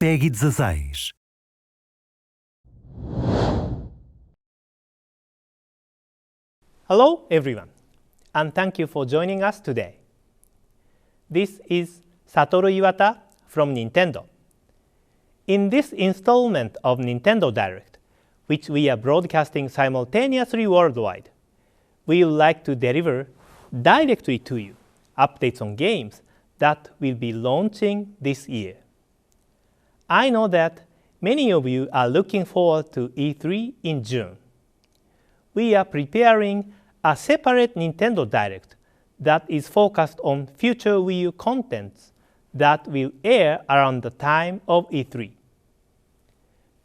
PEGI 16. Hello everyone, and thank you for joining us today. This is Satoru Iwata from Nintendo. In this installment of Nintendo Direct, which we are broadcasting simultaneously worldwide, we would like to deliver directly to you updates on games that will be launching this year. I know that many of you are looking forward to E3 in June. We are preparing a separate Nintendo Direct that is focused on future Wii U contents that will air around the time of E3.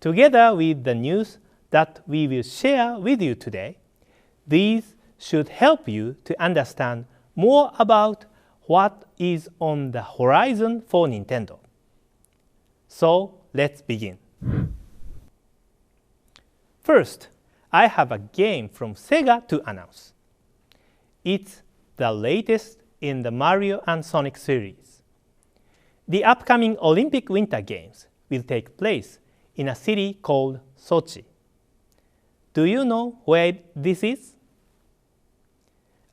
Together with the news that we will share with you today, these should help you to understand more about what is on the horizon for Nintendo. So let's begin. First, I have a game from Sega to announce. It's the latest in the Mario and Sonic series. The upcoming Olympic Winter Games will take place in a city called Sochi. Do you know where this is?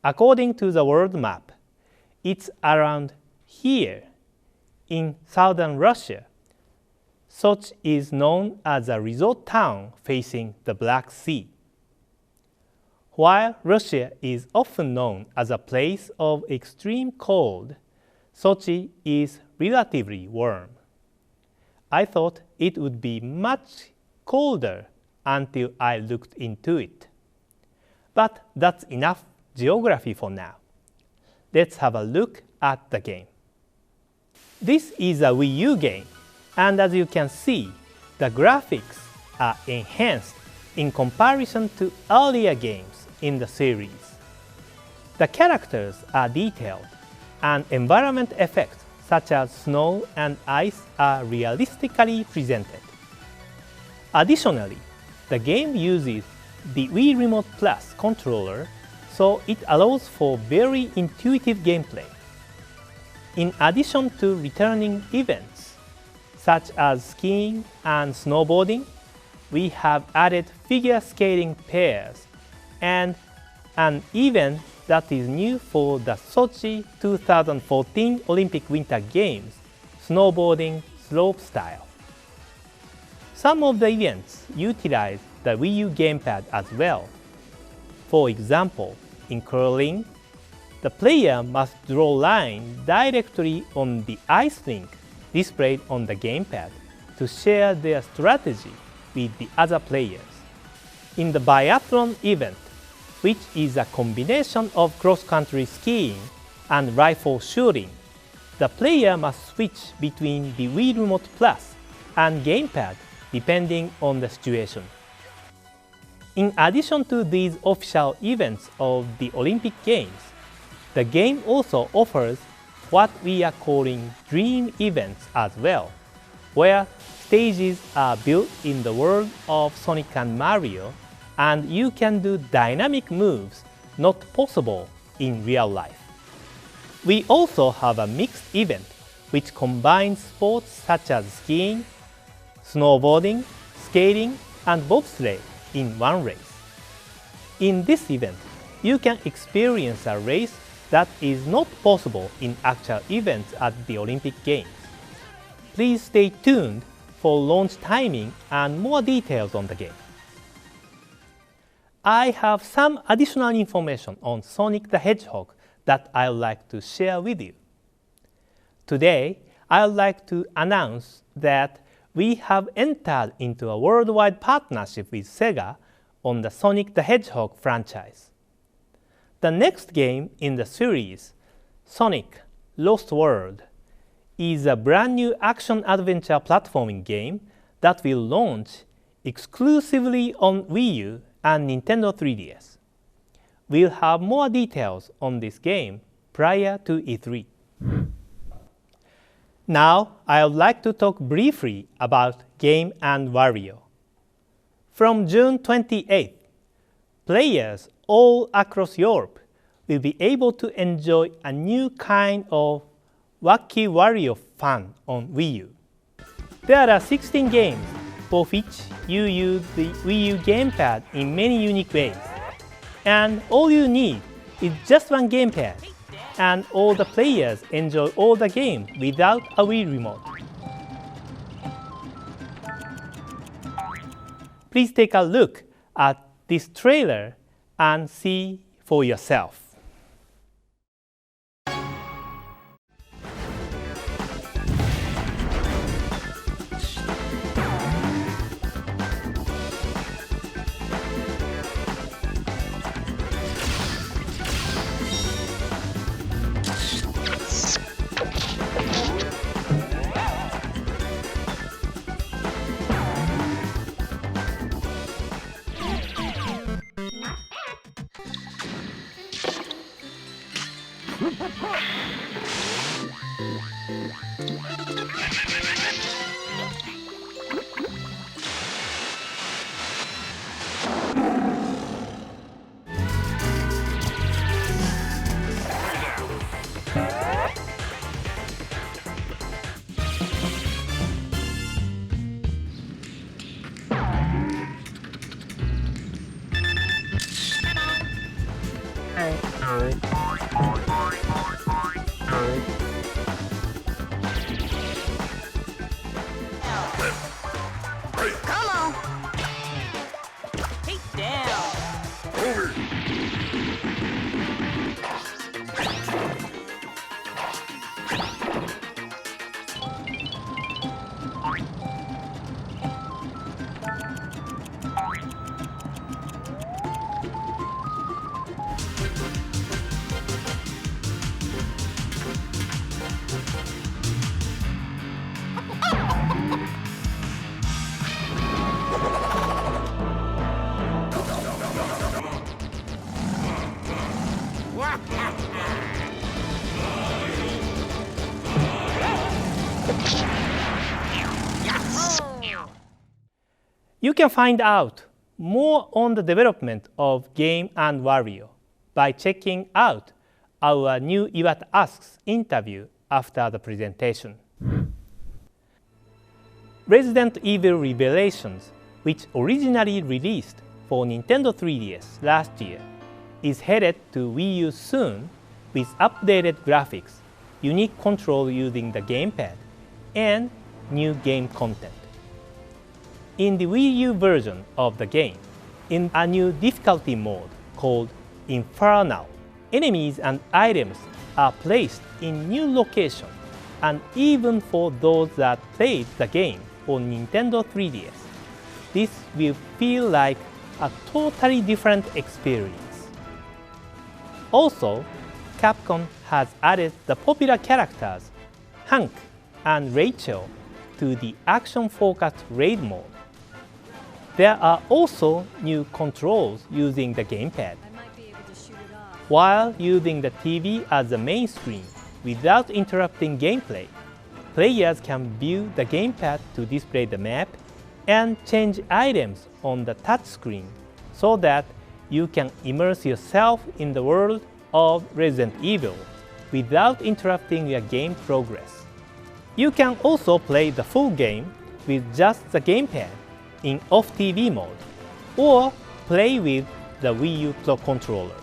According to the world map, it's around here in southern Russia. Sochi is known as a resort town facing the Black Sea. While Russia is often known as a place of extreme cold, Sochi is relatively warm. I thought it would be much colder until I looked into it. But that's enough geography for now. Let's have a look at the game. This is a Wii U game, and as you can see, the graphics are enhanced in comparison to earlier games in the series. The characters are detailed, and environment effects such as snow and ice are realistically presented. Additionally, the game uses the Wii Remote Plus controller, so it allows for very intuitive gameplay. In addition to returning events, such as skiing and snowboarding, we have added figure skating pairs and an event that is new for the Sochi 2014 Olympic Winter Games, snowboarding slopestyle. Some of the events utilize the Wii U gamepad as well. For example, in curling, the player must draw lines directly on the ice rink displayed on the gamepad to share their strategy with the other players. In the biathlon event, which is a combination of cross-country skiing and rifle shooting, the player must switch between the Wii Remote Plus and gamepad depending on the situation. In addition to these official events of the Olympic Games, the game also offers what we are calling dream events as well, where stages are built in the world of Sonic and Mario, and you can do dynamic moves not possible in real life. We also have a mixed event which combines sports such as skiing, snowboarding, skating, and bobsleigh in one race. In this event, you can experience a race that is not possible in actual events at the Olympic Games. Please stay tuned for launch timing and more details on the game. I have some additional information on Sonic the Hedgehog that I would like to share with you. Today, I would like to announce that we have entered into a worldwide partnership with Sega on the Sonic the Hedgehog franchise. The next game in the series, Sonic Lost World, is a brand new action-adventure platforming game that will launch exclusively on Wii U and Nintendo 3DS. We'll have more details on this game prior to E3. Now, I would like to talk briefly about Game & Wario. From June 28th, players all across Europe will be able to enjoy a new kind of wacky Wario fun on Wii U. There are 16 games for which you use the Wii U gamepad in many unique ways. And all you need is just one gamepad, and all the players enjoy all the games without a Wii remote. Please take a look at this trailer and see for yourself. Come on. Take down. You can find out more on the development of game and Wario by checking out our new Iwata Asks interview after the presentation. Resident Evil Revelations, which originally released for Nintendo 3DS last year, is headed to Wii U soon with updated graphics, unique control using the gamepad, and new game content. In the Wii U version of the game, in a new difficulty mode called Infernal, enemies and items are placed in new locations, and even for those that played the game on Nintendo 3DS, this will feel like a totally different experience. Also, Capcom has added the popular characters Hank and Rachel to the action-focused raid mode. There are also new controls using the gamepad. While using the TV as the main screen without interrupting gameplay, players can view the gamepad to display the map and change items on the touchscreen so that you can immerse yourself in the world of Resident Evil without interrupting your game progress. You can also play the full game with just the gamepad in off-TV mode, or play with the Wii U Pro controller.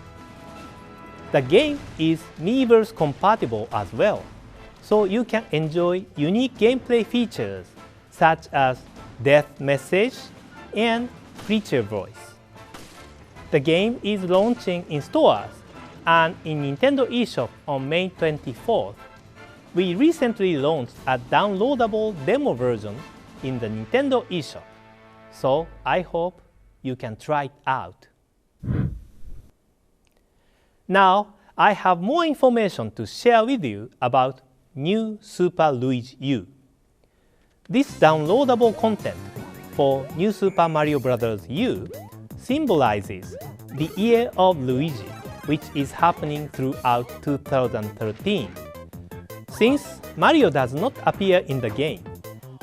The game is Miiverse compatible as well, so you can enjoy unique gameplay features such as death message and creature voice. The game is launching in stores and in Nintendo eShop on May 24th. We recently launched a downloadable demo version in the Nintendo eShop, so I hope you can try it out. Now, I have more information to share with you about new Super Luigi U. This downloadable content for New Super Mario Bros. U symbolizes the year of Luigi, which is happening throughout 2013. Since Mario does not appear in the game,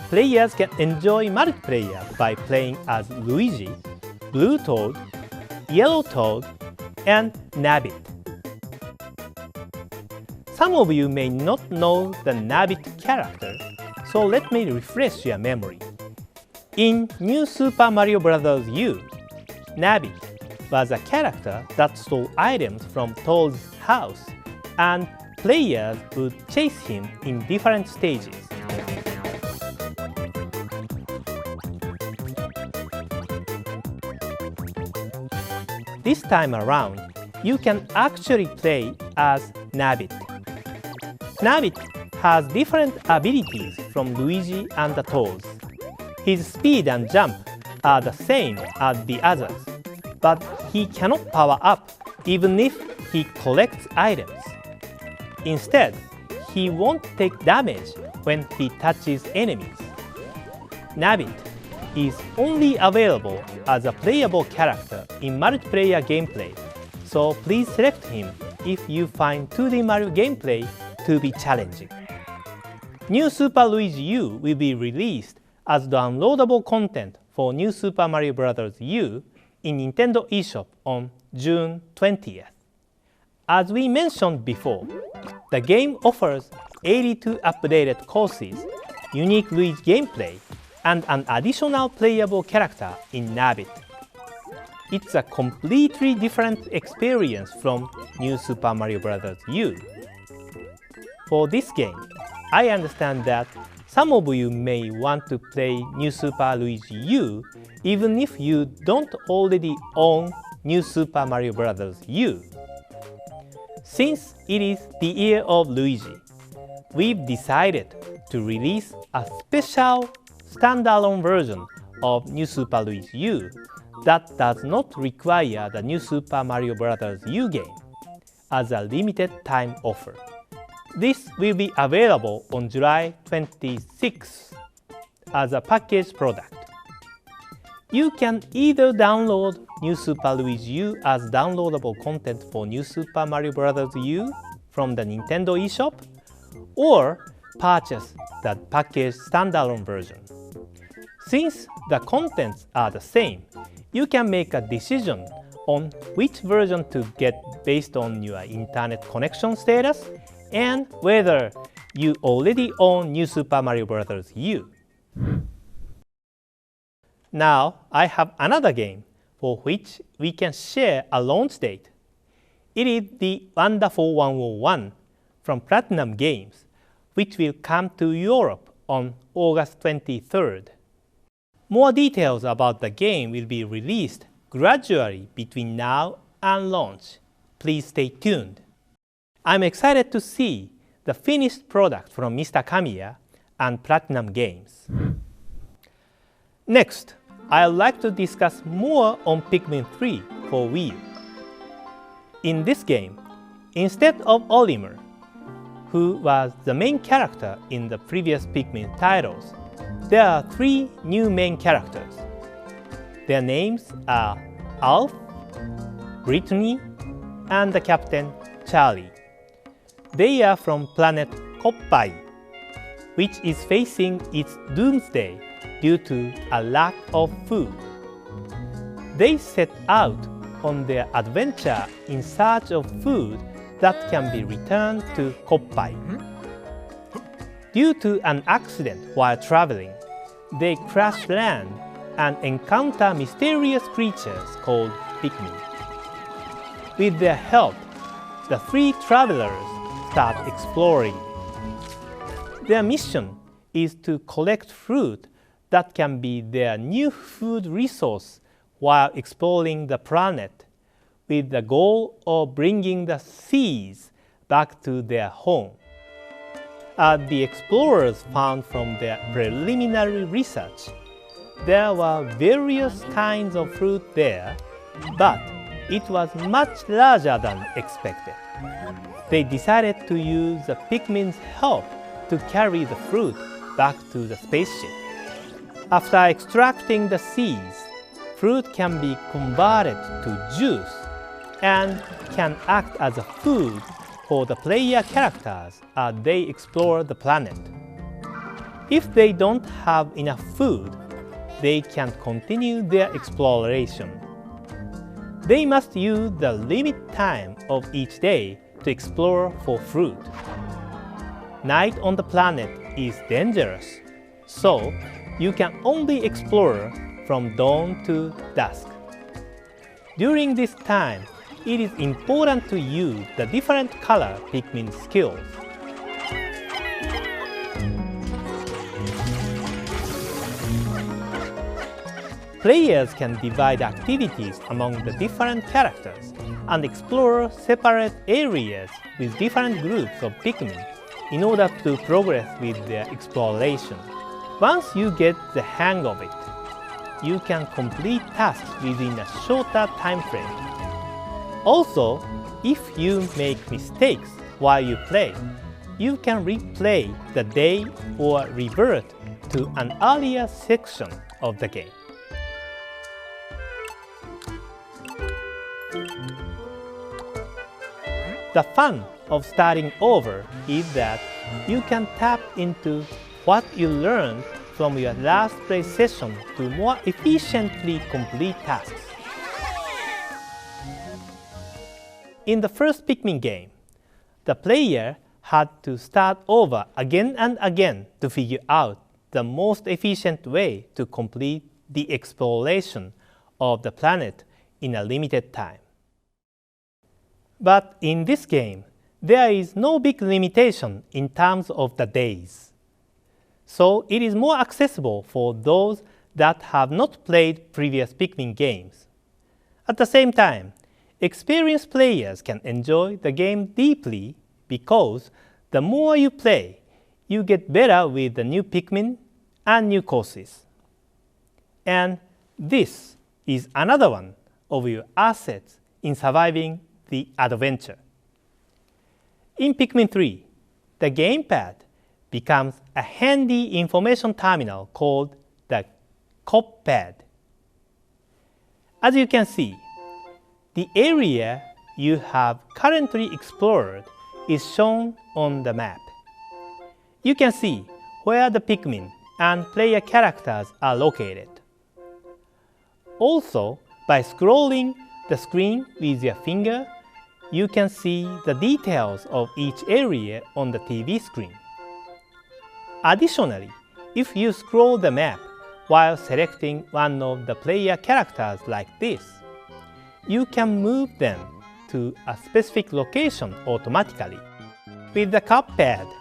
players can enjoy multiplayer by playing as Luigi, Blue Toad, Yellow Toad, and Nabbit. Some of you may not know the Nabbit character, So let me refresh your memory. In New Super Mario Bros. U, Nabbit was a character that stole items from Toad's house, and players would chase him in different stages. This time around, you can actually play as Nabbit. Nabbit has different abilities from Luigi and the Toads. His speed and jump are the same as the others, but he cannot power up even if he collects items. Instead, he won't take damage when he touches enemies. Nabbit is only available as a playable character in multiplayer gameplay, so please select him if you find 2D Mario gameplay to be challenging. New Super Luigi U will be released as downloadable content for New Super Mario Bros. U in Nintendo eShop on June 20th. As we mentioned before, the game offers 82 updated courses, unique Luigi gameplay, and an additional playable character in Nabbit. It's a completely different experience from New Super Mario Bros. U. For this game, I understand that some of you may want to play New Super Luigi U even if you don't already own New Super Mario Bros. U. Since it is the year of Luigi, we've decided to release a special standalone version of New Super Luigi U that does not require the New Super Mario Bros. U game as a limited time offer. This will be available on July 26th as a packaged product. You can either download New Super Luigi U as downloadable content for New Super Mario Bros. U from the Nintendo eShop, or purchase the packaged standalone version. Since the contents are the same, you can make a decision on which version to get based on your internet connection status and whether you already own New Super Mario Bros. U. Now I have another game for which we can share a launch date. It is the Wonderful 101 from Platinum Games, which will come to Europe on August 23rd. More details about the game will be released gradually between now and launch. Please stay tuned. I'm excited to see the finished product from Mr. Kamiya and Platinum Games. Next, I'd like to discuss more on Pikmin 3 for Wii U. In this game, instead of Olimar, who was the main character in the previous Pikmin titles, there are 3 new main characters. Their names are Alf, Brittany, and the Captain Charlie. They are from planet Koppai, which is facing its doomsday due to a lack of food. They set out on their adventure in search of food that can be returned to Koppai. Due to an accident while traveling, they crash land and encounter mysterious creatures called Pikmin. With their help, the 3 travelers start exploring. Their mission is to collect fruit that can be their new food resource while exploring the planet, with the goal of bringing the seeds back to their home. As the explorers found from their preliminary research, there were various kinds of fruit there, but it was much larger than expected. They decided to use the Pikmin's help to carry the fruit back to the spaceship. After extracting the seeds, fruit can be converted to juice and can act as a food for the player characters as they explore the planet. If they don't have enough food, they can't continue their exploration. They must use the limit time of each day to explore for fruit. Night on the planet is dangerous, so you can only explore from dawn to dusk. During this time, it is important to use the different color Pikmin skills. Players can divide activities among the different characters and explore separate areas with different groups of Pikmin in order to progress with their exploration. Once you get the hang of it, you can complete tasks within a shorter time frame. Also, if you make mistakes while you play, you can replay the day or revert to an earlier section of the game. The fun of starting over is that you can tap into what you learned from your last play session to more efficiently complete tasks. In the first Pikmin game, the player had to start over again and again to figure out the most efficient way to complete the exploration of the planet in a limited time. But in this game, there is no big limitation in terms of the days. So it is more accessible for those that have not played previous Pikmin games. At the same time, experienced players can enjoy the game deeply because the more you play, you get better with the new Pikmin and new courses. And this is another one of your assets in surviving the adventure. In Pikmin 3, the gamepad becomes a handy information terminal called the COPPad. As you can see, the area you have currently explored is shown on the map. You can see where the Pikmin and player characters are located. Also, by scrolling the screen with your finger, you can see the details of each area on the TV screen. Additionally, if you scroll the map while selecting one of the player characters like this, you can move them to a specific location automatically. With the COPPad,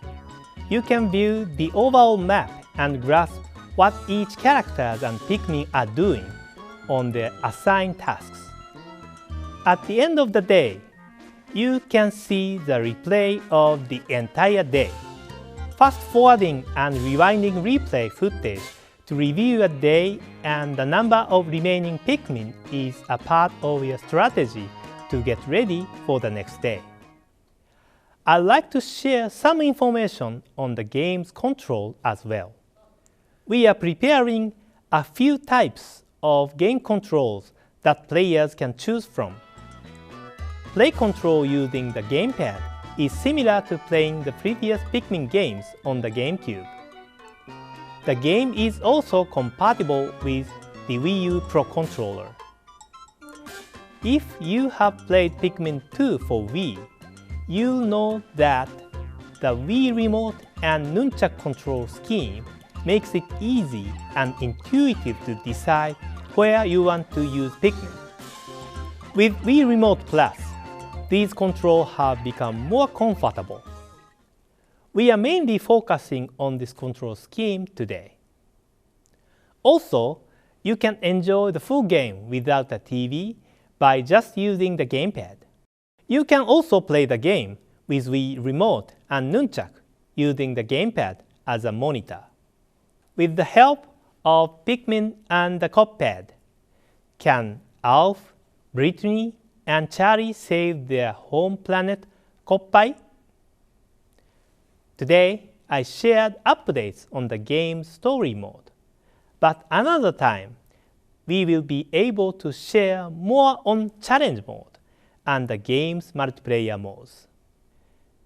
you can view the overall map and grasp what each character and Pikmin are doing on their assigned tasks. At the end of the day, you can see the replay of the entire day. Fast-forwarding and rewinding replay footage to review a day and the number of remaining Pikmin is a part of your strategy to get ready for the next day. I'd like to share some information on the game's control as well. We are preparing a few types of game controls that players can choose from. Play control using the gamepad is similar to playing the previous Pikmin games on the GameCube. The game is also compatible with the Wii U Pro controller. If you have played Pikmin 2 for Wii, you'll know that the Wii Remote and Nunchuk control scheme makes it easy and intuitive to decide where you want to use Pikmin. With Wii Remote Plus, these controls have become more comfortable. We are mainly focusing on this control scheme today. Also, you can enjoy the full game without a TV by just using the gamepad. You can also play the game with Wii Remote and Nunchuk using the gamepad as a monitor. With the help of Pikmin and the COPPad, can Alf, Brittany, and Charlie save their home planet Koppai? Today, I shared updates on the game's story mode, but another time, we will be able to share more on challenge mode and the game's multiplayer modes.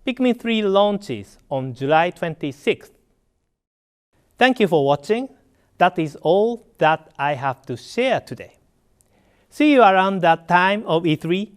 Pikmin 3 launches on July 26th. Thank you for watching. That is all that I have to share today. See you around that time of E3